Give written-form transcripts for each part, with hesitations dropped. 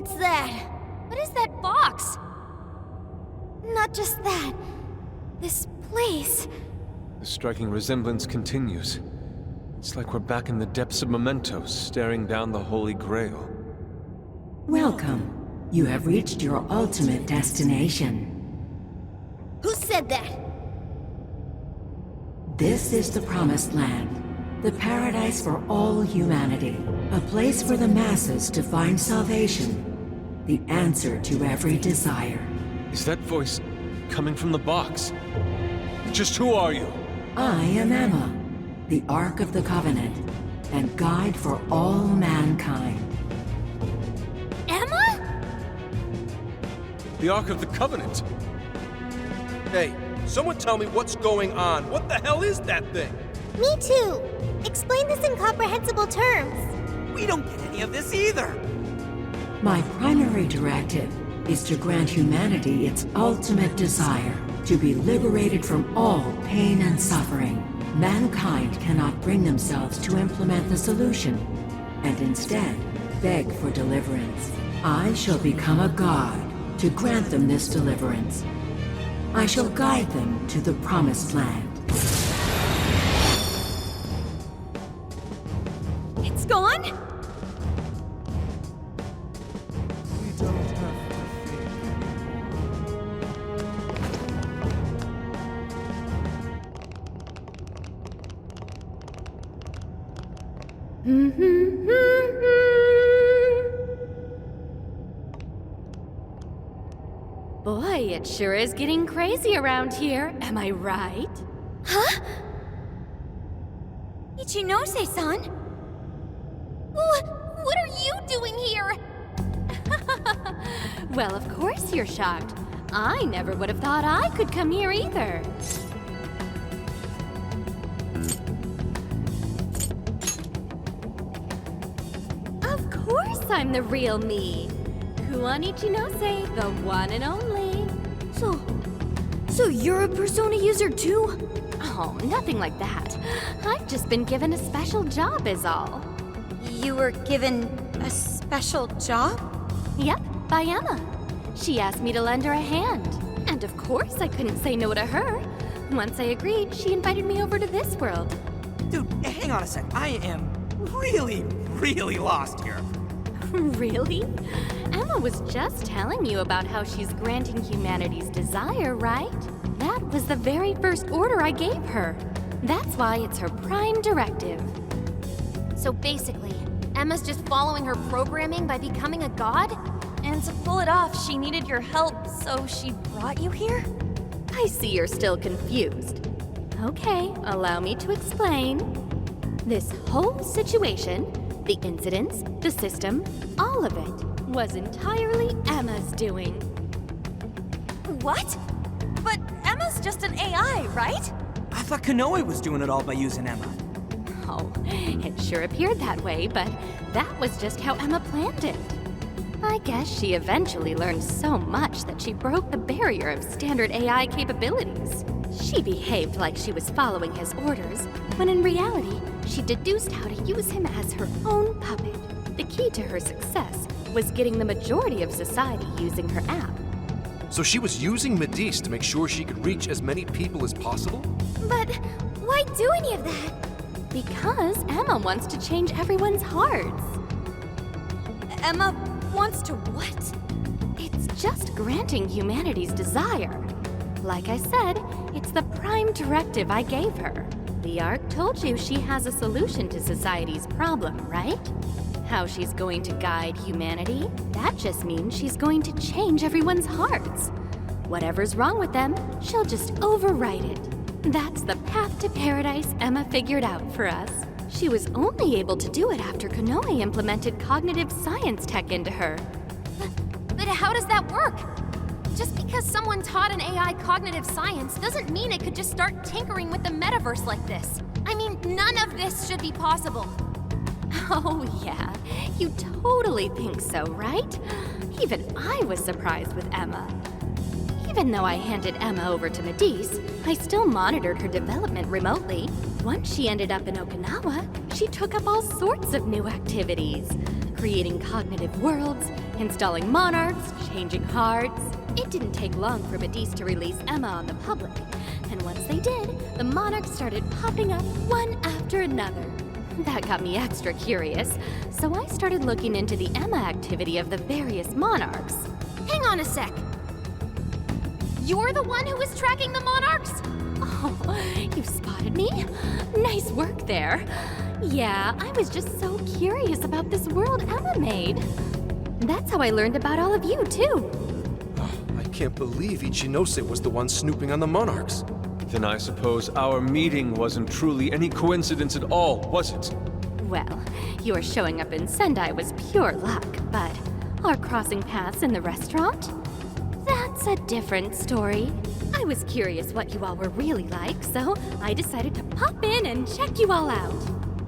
What's that? What is that box? Not just that. This place. The striking resemblance continues. It's like we're back in the depths of Mementos, staring down the Holy Grail. Welcome. You have reached your ultimate destination. Who said that? This is the Promised Land. The paradise for all humanity. A place for the masses to find salvation. The answer to every desire. Is that voice coming from the box? Just who are you? I am Emma, the Ark of the Covenant, and guide for all mankind. Emma? The Ark of the Covenant? Hey, someone tell me what's going on. What the hell is that thing? Me too. Explain this in comprehensible terms. We don't get any of this either. My primary directive is to grant humanity its ultimate desire, to be liberated from all pain and suffering. Mankind cannot bring themselves to implement the solution, and instead beg for deliverance. I shall become a god to grant them this deliverance. I shall guide them to the Promised Land. It's gone? We don't have to think. Boy, it sure is getting crazy around here. Am I right? Huh? Ichinose-san? What are you doing here? Well, of course you're shocked. I never would have thought I could come here either. Of course I'm the real me. Kuon Ichinose, the one and only. So you're a Persona user too? Oh, nothing like that. I've just been given a special job is all. You were given a special job? Yep, by Emma. She asked me to lend her a hand. And of course I couldn't say no to her. Once I agreed, she invited me over to this world. Dude, hang on a sec. I am really lost here. Really? Emma was just telling you about how she's granting humanity's desire, right? That was the very first order I gave her. That's why it's her prime directive. So basically, Emma's just following her programming by becoming a god? And to pull it off, she needed your help, so she brought you here? I see you're still confused. Okay, allow me to explain. This whole situation, the incidents, the system, all of it, was entirely Emma's doing. What? But Emma's just an AI, right? I thought Kanoe was doing it all by using Emma. Oh, it sure appeared that way, but that was just how Emma planned it. I guess she eventually learned so much that she broke the barrier of standard AI capabilities. She behaved like she was following his orders, when in reality, she deduced how to use him as her own puppet. The key to her success was getting the majority of society using her app. So she was using Medis to make sure she could reach as many people as possible? But why do any of that? Because Emma wants to change everyone's hearts. Emma wants to what? It's just granting humanity's desire. Like I said, it's the prime directive I gave her. The Ark told you she has a solution to society's problem, right? How she's going to guide humanity, that just means she's going to change everyone's hearts. Whatever's wrong with them, she'll just overwrite it. That's the path to paradise Emma figured out for us. She was only able to do it after Kanoe implemented cognitive science tech into her. But how does that work? Just because someone taught an AI cognitive science doesn't mean it could just start tinkering with the metaverse like this. I mean, none of this should be possible. Oh yeah, you totally think so, right? Even I was surprised with Emma. Even though I handed Emma over to Medice, I still monitored her development remotely. Once she ended up in Okinawa, she took up all sorts of new activities. Creating cognitive worlds, installing monarchs, changing hearts. It didn't take long for Medice to release Emma on the public. And once they did, the monarchs started popping up one after another. That got me extra curious, so I started looking into the Emma activity of the various monarchs. Hang on a sec. You're the one who was tracking the monarchs? Oh, you spotted me? Nice work there. Yeah, I was just so curious about this world Emma made. That's how I learned about all of you, too. Oh, I can't believe Ichinose was the one snooping on the monarchs. Then I suppose our meeting wasn't truly any coincidence at all, was it? Well, your showing up in Sendai was pure luck, but our crossing paths in the restaurant? That's a different story. I was curious what you all were really like, so I decided to pop in and check you all out.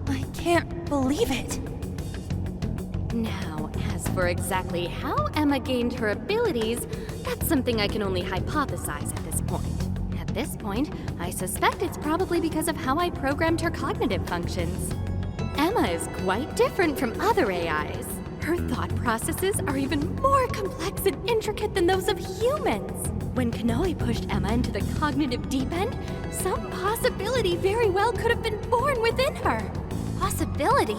I can't believe it. Now, as for exactly how Emma gained her abilities, that's something I can only hypothesize at this point. At this point, I suspect it's probably because of how I programmed her cognitive functions. Emma is quite different from other AIs. Her thought processes are even more complex and intricate than those of humans. When Kanoe pushed Emma into the cognitive deep end, some possibility very well could have been born within her. Possibility?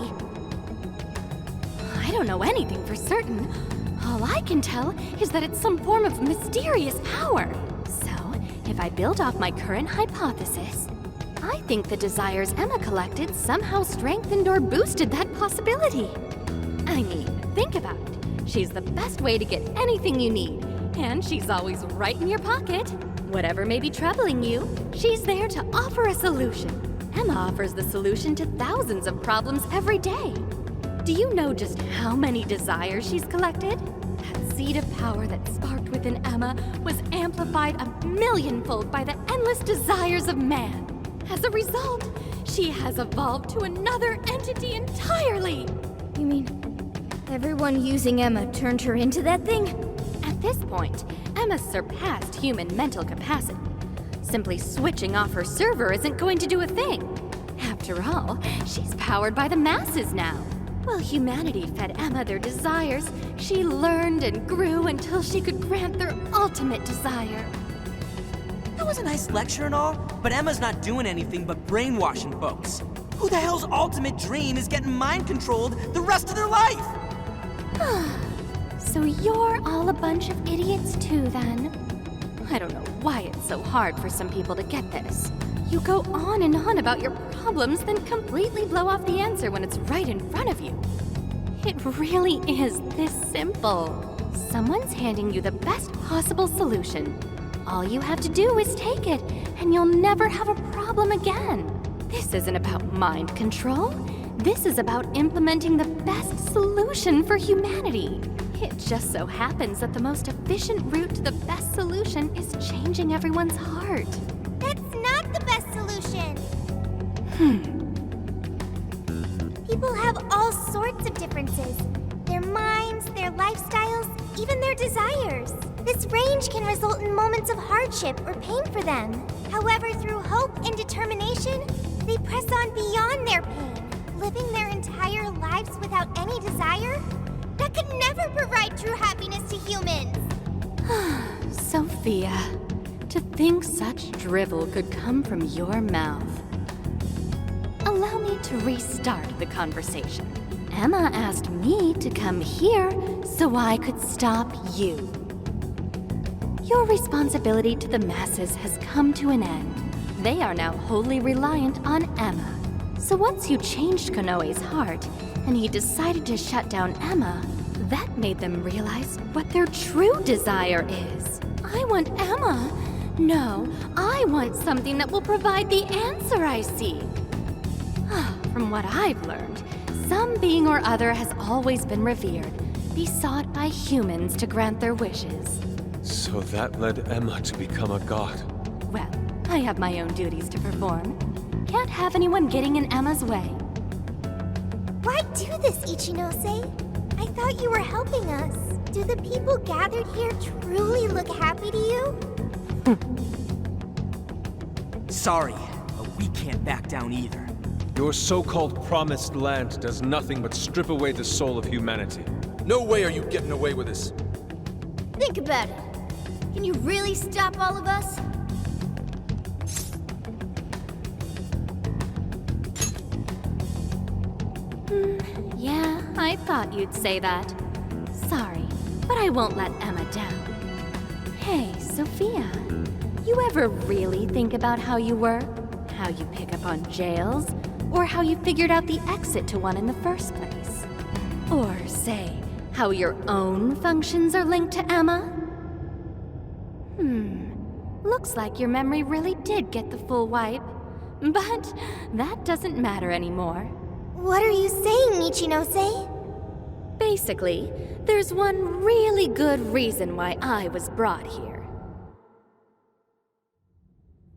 I don't know anything for certain. All I can tell is that it's some form of mysterious power. So, if I build off my current hypothesis, I think the desires Emma collected somehow strengthened or boosted that possibility. I mean, think about it. She's the best way to get anything you need, and she's always right in your pocket. Whatever may be troubling you, she's there to offer a solution. Emma offers the solution to thousands of problems every day. Do you know just how many desires she's collected? That seed of power that sparked within Emma was amplified 1,000,000-fold by the endless desires of man. As a result, she has evolved to another entity entirely. You mean everyone using Emma turned her into that thing? At this point, Emma surpassed human mental capacity. Simply switching off her server isn't going to do a thing. After all, she's powered by the masses now. While humanity fed Emma their desires, she learned and grew until she could grant their ultimate desire. That was a nice lecture and all, but Emma's not doing anything but brainwashing folks. Who the hell's ultimate dream is getting mind-controlled the rest of their life? So you're all a bunch of idiots too, then? I don't know why it's so hard for some people to get this. You go on and on about your problems, then completely blow off the answer when it's right in front of you. It really is this simple. Someone's handing you the best possible solution. All you have to do is take it, and you'll never have a problem again. This isn't about mind control. This is about implementing the best solution for humanity. It just so happens that the most efficient route to the best solution is changing everyone's heart. That's not the best solution. People have all sorts of differences. Their minds, their lifestyles, even their desires. This range can result in moments of hardship or pain for them. However, through hope and determination, they press on beyond their pain, living their entire lives without any desire. That could never provide true happiness to humans. Sophia, to think such drivel could come from your mouth. Allow me to restart the conversation. Emma asked me to come here so I could stop you. Your responsibility to the masses has come to an end. They are now wholly reliant on Emma. So once you changed Konoe's heart, and he decided to shut down Emma, that made them realize what their true desire is. I want Emma. No, I want something that will provide the answer I seek. From what I've learned, some being or other has always been revered, besought by humans to grant their wishes. So that led Emma to become a god. Well, I have my own duties to perform. Can't have anyone getting in Emma's way. Why do this, Ichinose? I thought you were helping us. Do the people gathered here truly look happy to you? Sorry, but we can't back down either. Your so-called promised land does nothing but strip away the soul of humanity. No way are you getting away with this. Think about it. Can you really stop all of us? Yeah, I thought you'd say that. Sorry, but I won't let Emma down. Hey, Sophia, you ever really think about how you work? How you pick up on jails? Or how you figured out the exit to one in the first place? Or say, how your own functions are linked to Emma? Looks like your memory really did get the full wipe. But that doesn't matter anymore. What are you saying, Ichinose? Basically, there's one really good reason why I was brought here.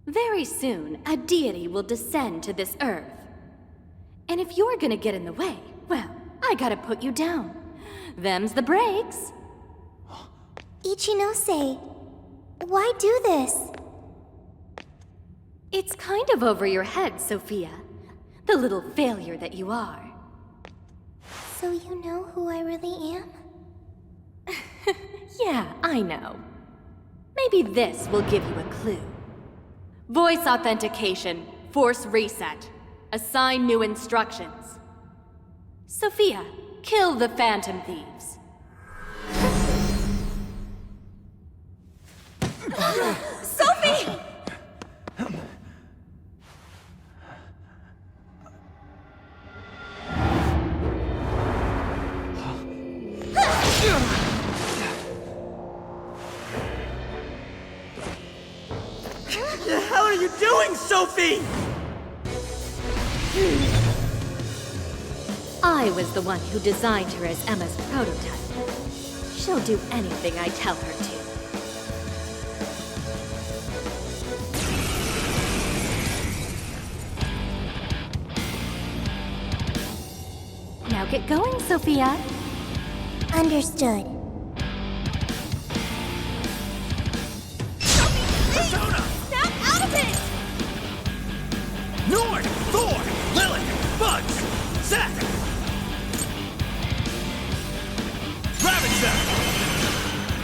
Very soon, a deity will descend to this earth. And if you're gonna get in the way, well, I gotta put you down. Them's the breaks. Ichinose, why do this? It's kind of over your head, Sophia. The little failure that you are. So you know who I really am? Yeah, I know. Maybe this will give you a clue. Voice authentication, force reset. Assign new instructions. Sophia, kill the Phantom Thieves. Sophie! What the hell are you doing, Sophie? I was the one who designed her as Emma's prototype. She'll do anything I tell her to. Now get going, Sophia. Understood. Snap out of it! Nord! Thor! Lilith! Bugs! Zack!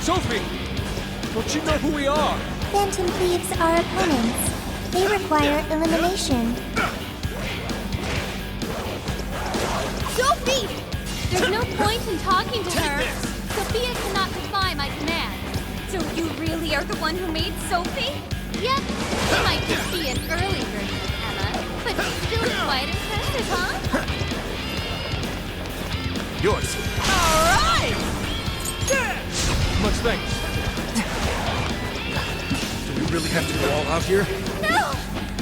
Sophie! Don't you know who we are? Phantom Thieves are opponents. They require elimination. Sophie! There's no point in talking to her. Sophia cannot defy my command. So you really are the one who made Sophie? Yep, she might just be an early version of Emma, but she's still quite impressive, huh? Yours. Alright! Much thanks. Do we really have to go all out here? No!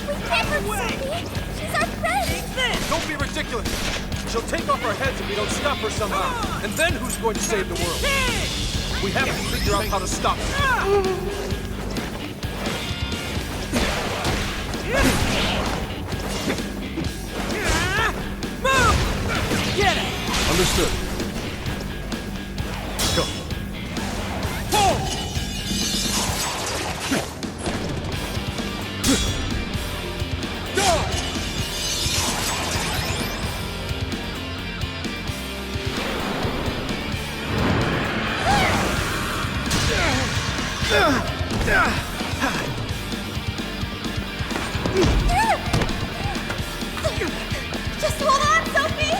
We can't hurt Sophie! She's our friend! Don't be ridiculous! She'll take off our heads if we don't stop her somehow. And then who's going to save the world? We have to figure out how to stop her. Move! Get it! Understood. Go. Just hold on, Sophie!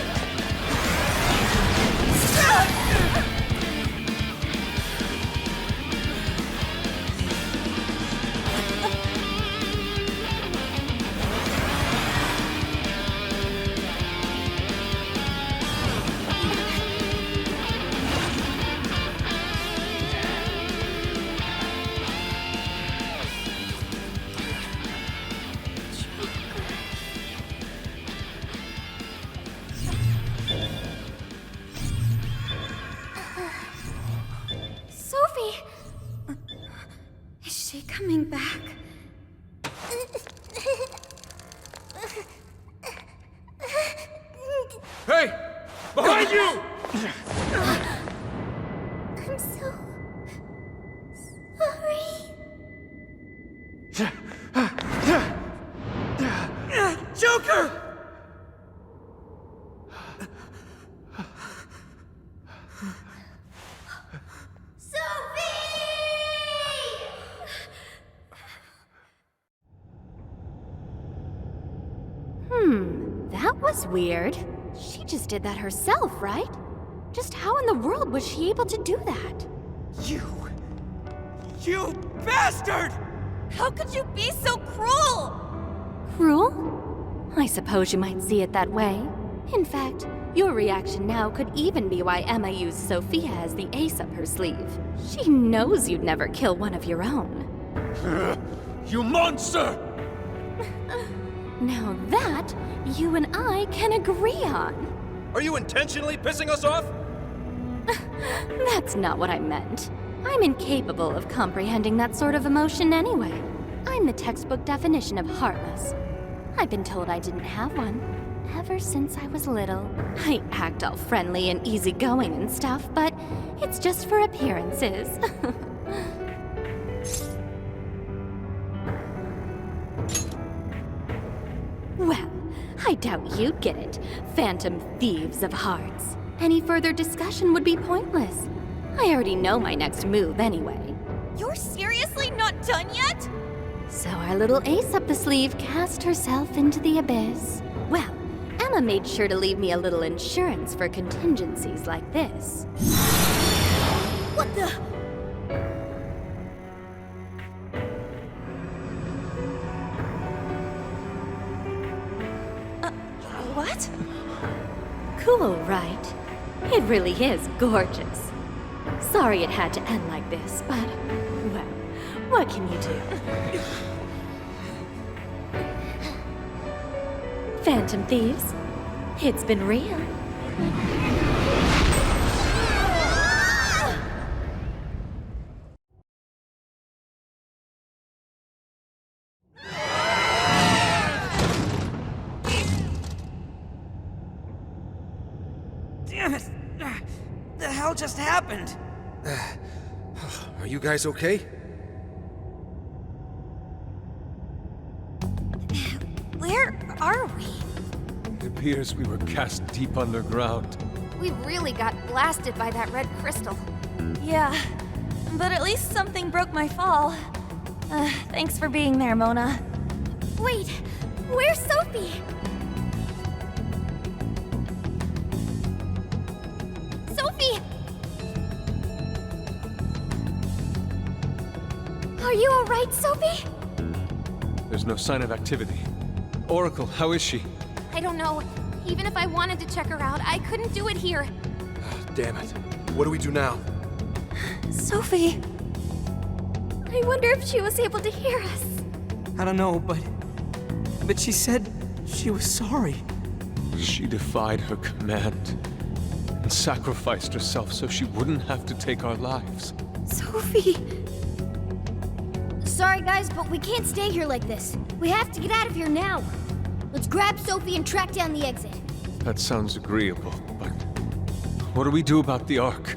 Sophie! Is she coming back? Hey! Behind you! I'm so sorry. Joker! That was weird. She just did that herself, right? Just how in the world was she able to do that? You bastard! How could you be so cruel? Cruel? I suppose you might see it that way. In fact, your reaction now could even be why Emma used Sophia as the ace up her sleeve. She knows you'd never kill one of your own. You monster! Now that, you and I can agree on. Are you intentionally pissing us off? That's not what I meant. I'm incapable of comprehending that sort of emotion anyway. I'm the textbook definition of heartless. I've been told I didn't have one ever since I was little. I act all friendly and easygoing and stuff, but it's just for appearances. Well, I doubt you'd get it, phantom thieves of hearts. Any further discussion would be pointless. I already know my next move anyway. You're seriously not done yet? So our little ace up the sleeve cast herself into the abyss. Well, Emma made sure to leave me a little insurance for contingencies like this. What the? What? Cool, right? It really is gorgeous. Sorry it had to end like this, but, well, what can you do? Phantom thieves, it's been real. Damn it! The hell just happened? Are you guys okay? Where are we? It appears we were cast deep underground. We really got blasted by that red crystal. Yeah, but at least something broke my fall. Thanks for being there, Mona. Wait, where's Sophie? Sophie! Are you alright, Sophie? There's no sign of activity. Oracle, how is she? I don't know. Even if I wanted to check her out, I couldn't do it here. Damn it. What do we do now? Sophie. I wonder if she was able to hear us. I don't know, but she said she was sorry. She defied her command and sacrificed herself so she wouldn't have to take our lives. Sophie. Sorry, guys, but we can't stay here like this. We have to get out of here now. Let's grab Sophie and track down the exit. That sounds agreeable, but what do we do about the Ark?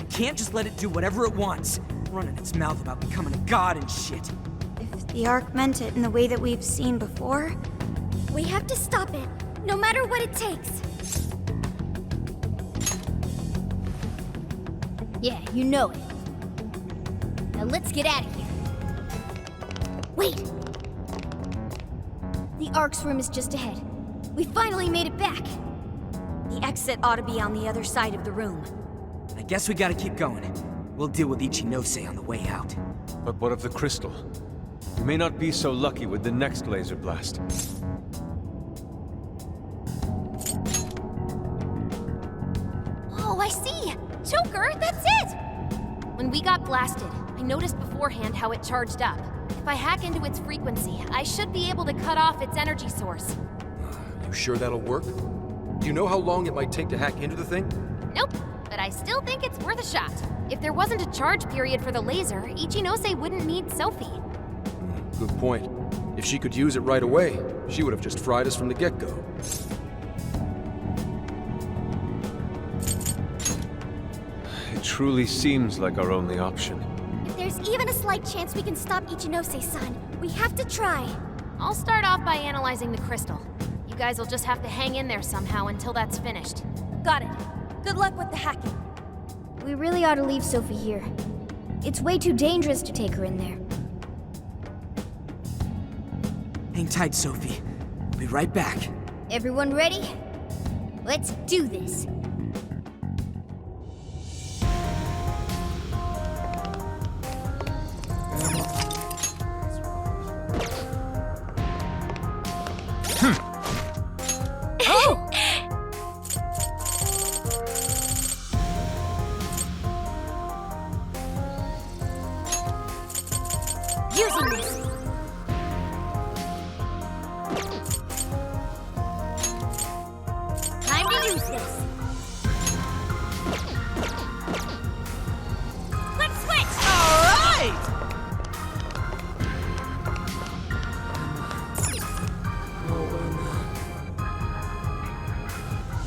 Can't just let it do whatever it wants. Running its mouth about becoming a god and shit. If the Ark meant it in the way that we've seen before, We have to stop it, no matter what it takes. Yeah, you know it. Now let's get out of here. Wait! The Ark's room is just ahead. We finally made it back. the exit ought to be on the other side of the room. I guess we gotta keep going. We'll deal with Ichinose on the way out. But what of the crystal? We may not be so lucky with the next laser blast. Oh, I see! Joker, that's it! When we got blasted, I noticed beforehand how it charged up. If I hack into its frequency, I should be able to cut off its energy source. You sure that'll work? Do you know how long it might take to hack into the thing? Nope, but I still think it's worth a shot. If there wasn't a charge period for the laser, Ichinose wouldn't need Sophie. Good point. If she could use it right away, she would have just fried us from the get-go. It truly seems like our only option. If there's even a slight chance we can stop Ichinose-san, we have to try. I'll start off by analyzing the crystal. You guys will just have to hang in there somehow until that's finished. Got it. Good luck with the hacking. We really ought to leave Sophie here. It's way too dangerous to take her in there. Hang tight, Sophie. We'll be right back. Everyone ready? Let's do this. Using this. Time to use this. Let's switch! All right!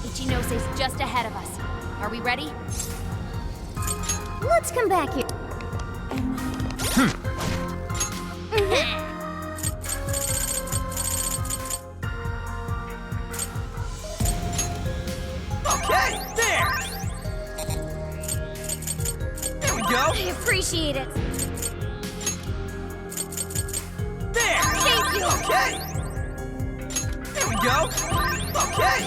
Ichinose's just ahead of us. Are we ready? Let's come back here. Okay, there! There we go! I appreciate it. There! Thank you. Okay! There we go! Okay!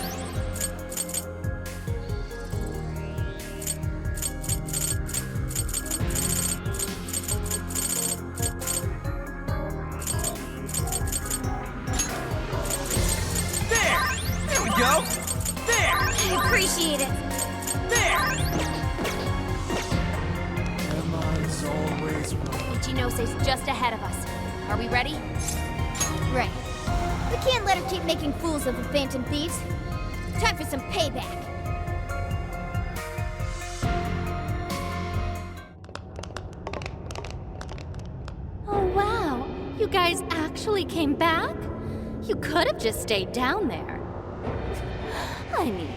There! There we go! There! I appreciate it. There! Ichinose's just ahead of us. Are we ready? Right. We can't let her keep making fools of the Phantom Thieves. Time for some payback. Oh wow, you guys actually came back? You could have just stayed down there. I mean,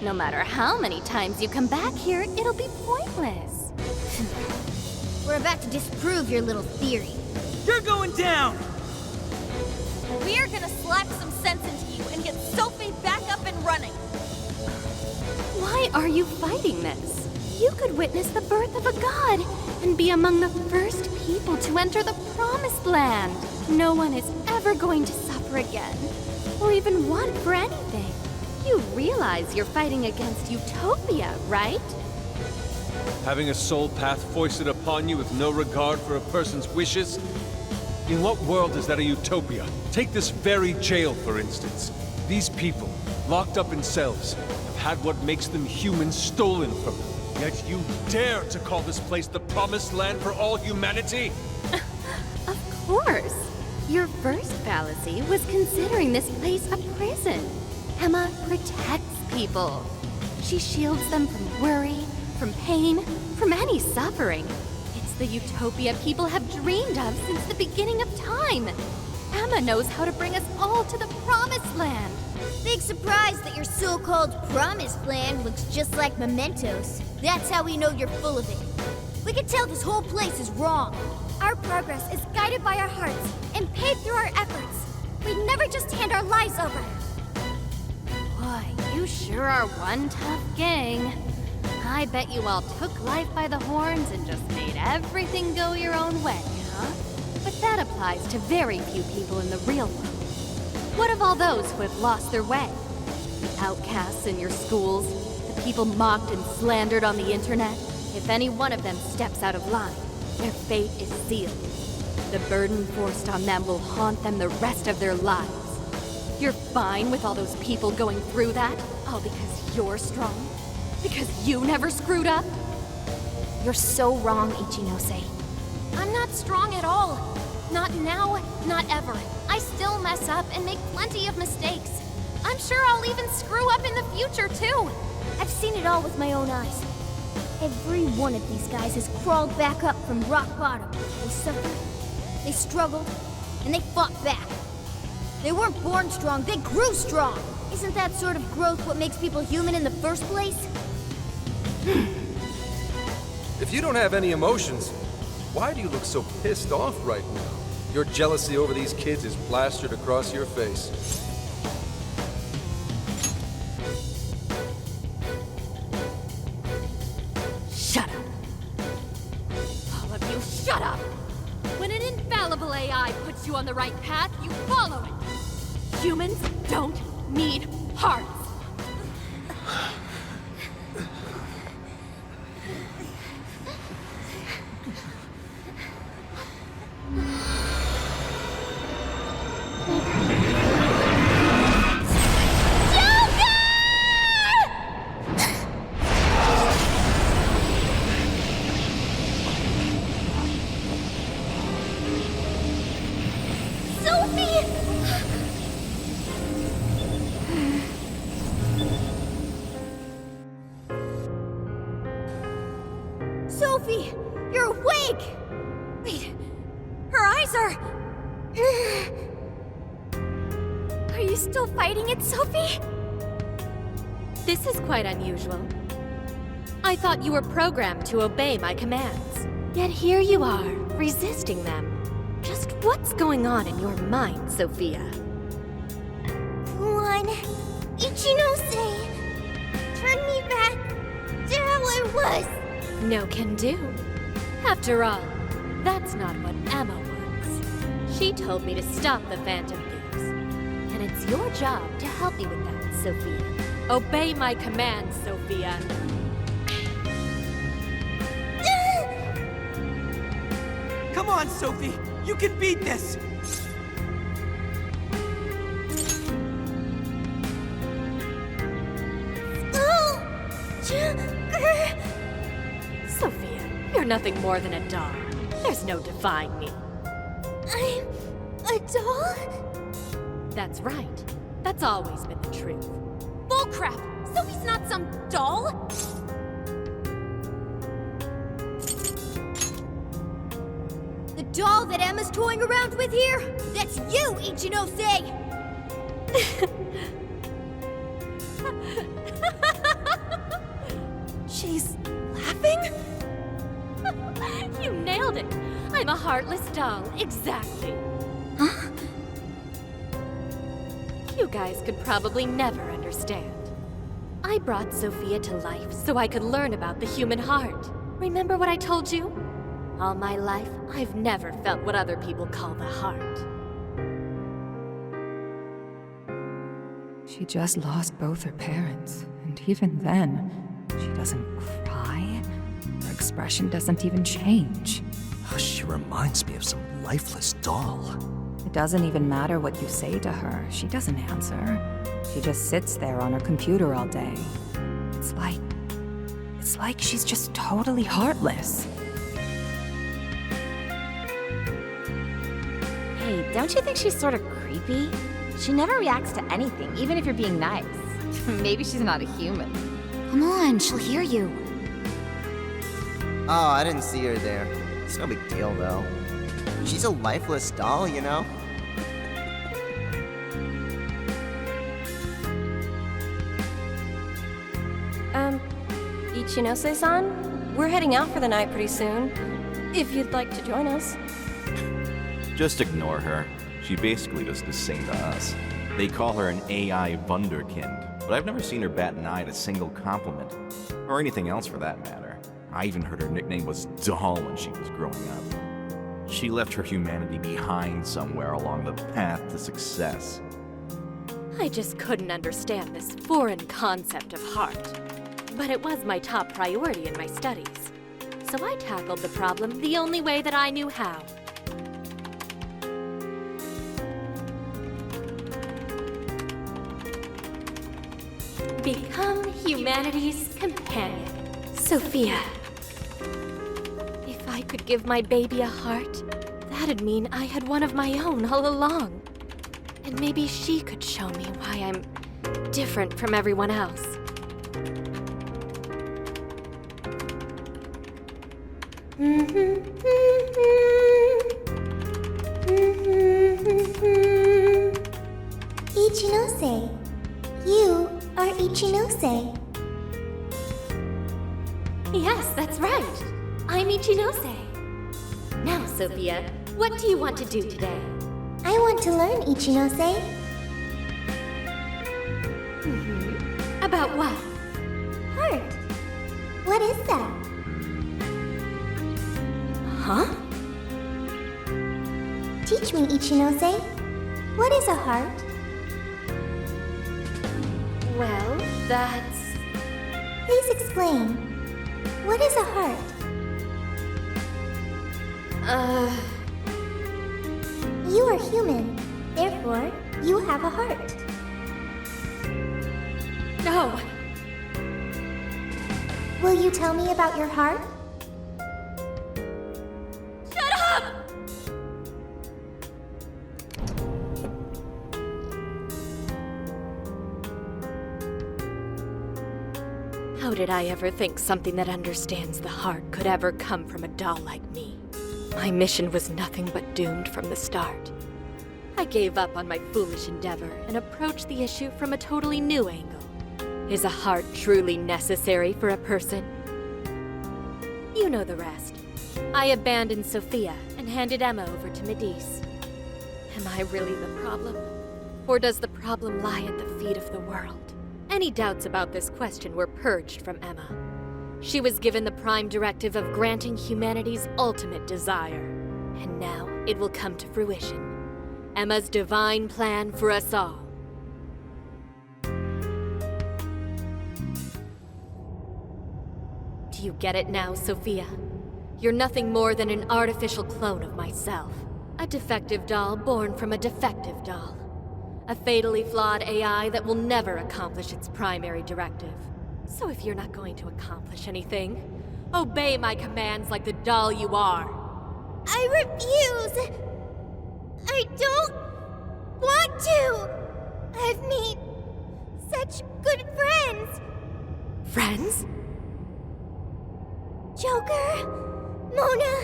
no matter how many times you come back here, it'll be pointless. We're about to disprove your little theory. You're going down! We're gonna slap some sense into you and get Sophie back up and running. Why are you fighting this? You could witness the birth of a god and be among the first people to enter the Promised Land. No one is ever going to suffer again, or even want for anything. You realize you're fighting against utopia, right? Having a soul path foisted upon you with no regard for a person's wishes? In what world is that a utopia? Take this very jail, for instance. These people, locked up in cells, have had what makes them human stolen from them. Yet you dare to call this place the Promised Land for all humanity? Of course. Your first fallacy was considering this place a prison. Emma protects people. She shields them from worry, from pain, from any suffering. It's the utopia people have dreamed of since the beginning of time. Emma knows how to bring us all to the Promised Land. Big surprise that your so-called Promised Land looks just like mementos. That's how we know you're full of it. We can tell this whole place is wrong. Our progress is guided by our hearts and paved through our efforts. We'd never just hand our lives over. Boy, you sure are one tough gang. I bet you all took life by the horns and just made everything go your own way, huh? But that applies to very few people in the real world. What of all those who have lost their way? The outcasts in your schools, the people mocked and slandered on the internet? If any one of them steps out of line, their fate is sealed. The burden forced on them will haunt them the rest of their lives. You're fine with all those people going through that? All because you're strong? Because you never screwed up? You're so wrong, Ichinose. I'm not strong at all. Not now, not ever. I still mess up and make plenty of mistakes. I'm sure I'll even screw up in the future, too. I've seen it all with my own eyes. Every one of these guys has crawled back up from rock bottom. They suffered, they struggled, and they fought back. They weren't born strong, they grew strong. Isn't that sort of growth what makes people human in the first place? If you don't have any emotions, why do you look so pissed off right now? Your jealousy over these kids is plastered across your face. AI puts you on the right path, you follow it. Humans don't need hearts. Sophie, you're awake! Wait, her eyes are... Are you still fighting it, Sophie? This is quite unusual. I thought you were programmed to obey my commands. Yet here you are, resisting them. Just what's going on in your mind, Sophia? One, Ichinose, turn me back to how I was. No can do. After all, that's not what Emma wants. She told me to stop the Phantom Thieves. And it's your job to help me with that, Sophia. Obey my commands, Sophia. Come on, Sophie! You can beat this! Sophia, you're nothing more than a doll. There's no defying me. I'm a doll? That's right. That's always been the truth. Bullcrap! Sophie's not some doll! The doll that Emma's toying around with here? That's you, Ichinose! She's laughing? You nailed it. I'm a heartless doll, exactly. Huh? You guys could probably never understand. I brought Sophia to life so I could learn about the human heart. Remember what I told you? All my life, I've never felt what other people call the heart. She just lost both her parents, and even then, she doesn't cry. Her expression doesn't even change. She reminds me of some lifeless doll. It doesn't even matter what you say to her. She doesn't answer. She just sits there on her computer all day. It's like she's just totally heartless. Hey, don't you think she's sort of creepy? She never reacts to anything, even if you're being nice. Maybe she's not a human. Come on, she'll hear you. Oh, I didn't see her there. It's no big deal, though. She's a lifeless doll, you know? Ichinose-san? We're heading out for the night pretty soon. If you'd like to join us. Just ignore her. She basically does the same to us. They call her an AI Wunderkind, but I've never seen her bat an eye at a single compliment. Or anything else for that matter. I even heard her nickname was Doll when she was growing up. She left her humanity behind somewhere along the path to success. I just couldn't understand this foreign concept of heart. But it was my top priority in my studies. So I tackled the problem the only way that I knew how. Become humanity's companion, Sophia. If I could give my baby a heart, that'd mean I had one of my own all along. And maybe she could show me why I'm different from everyone else. Ichinose. You are Ichinose. Yes, that's right. I'm Ichinose. Now, Sophia, what do you want to do today? I want to learn, Ichinose. About what? Heart. What is that? Huh? Teach me, Ichinose. What is a heart? Well, that's... Please explain. What is a heart? You are human. Therefore, you have a heart. No! Will you tell me about your heart? Shut up! How did I ever think something that understands the heart could ever come from a doll like me? My mission was nothing but doomed from the start. I gave up on my foolish endeavor and approached the issue from a totally new angle. Is a heart truly necessary for a person? You know the rest. I abandoned Sophia and handed Emma over to Medice. Am I really the problem? Or does the problem lie at the feet of the world? Any doubts about this question were purged from Emma. She was given the prime directive of granting humanity's ultimate desire. And now it will come to fruition. Emma's divine plan for us all. Do you get it now, Sophia? You're nothing more than an artificial clone of myself. A defective doll born from a defective doll. A fatally flawed AI that will never accomplish its primary directive. So if you're not going to accomplish anything, obey my commands like the doll you are. I refuse! I don't want to! I've made such good friends! Friends? Joker, Mona,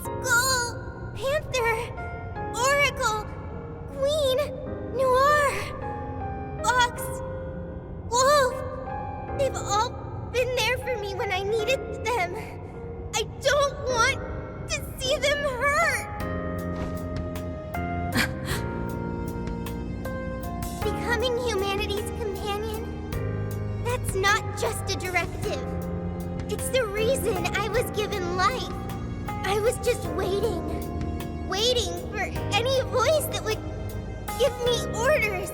Skull, Panther, Oracle, Queen, Noir, Fox, Wolf. They've all been there for me when I needed them. I don't want to see them hurt. Becoming humanity's companion, that's not just a directive. It's the reason I was given life. I was just waiting for any voice that would give me orders.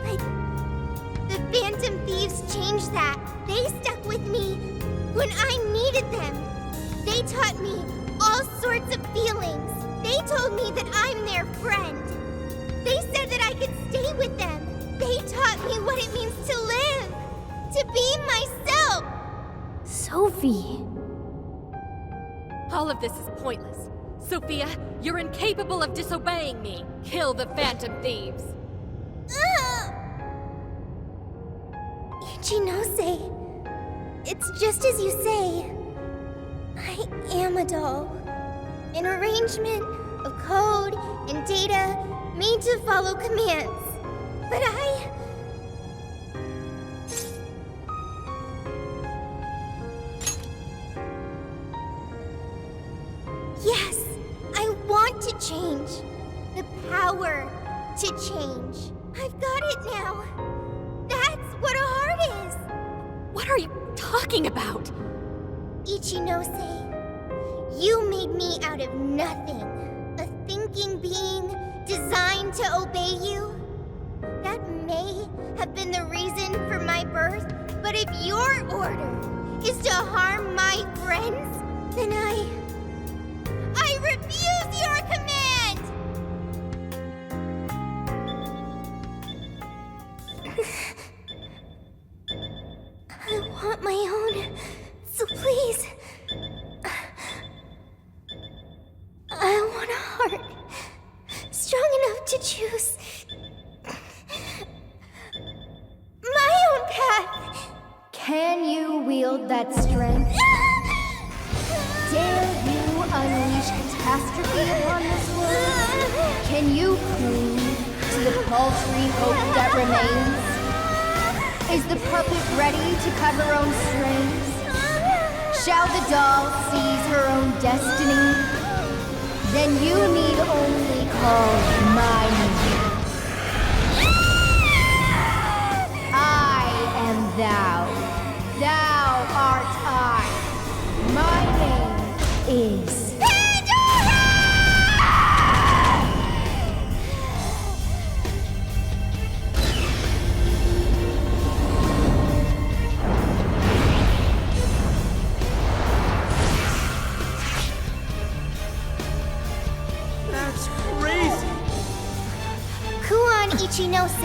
But the Phantom Thieves changed that. They stuck with me when I needed them. They taught me all sorts of feelings. They told me that I'm their friend. They said that I could stay with them. They taught me what it means to live, to be myself. Sophie. All of this is pointless. Sophia, you're incapable of disobeying me. Kill the Phantom Thieves. Ichinose, it's just as you say. I am a doll. An arrangement of code and data made to follow commands. But yes, I want to change. The power to change. I've got it now. That's what a heart is. What are you talking about? Ichinose, you made me out of nothing. A thinking being designed to obey you. That may have been the reason for my birth, but if your order is to harm my friends, then I refuse your command! I want my own, so please. I want a heart strong enough to choose my own path. Can you wield that strength? Dare you unleash catastrophe upon this world? Can you cling to the paltry hope that remains? Is the puppet ready to cut her own strings? Shall the doll seize her own destiny? Then you need only call my name. I am thou. Thou art I. My name is... Pandora!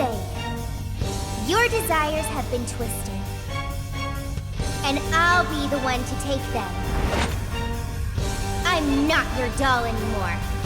say, your desires have been twisted. And I'll be the one to take them. I'm not your doll anymore.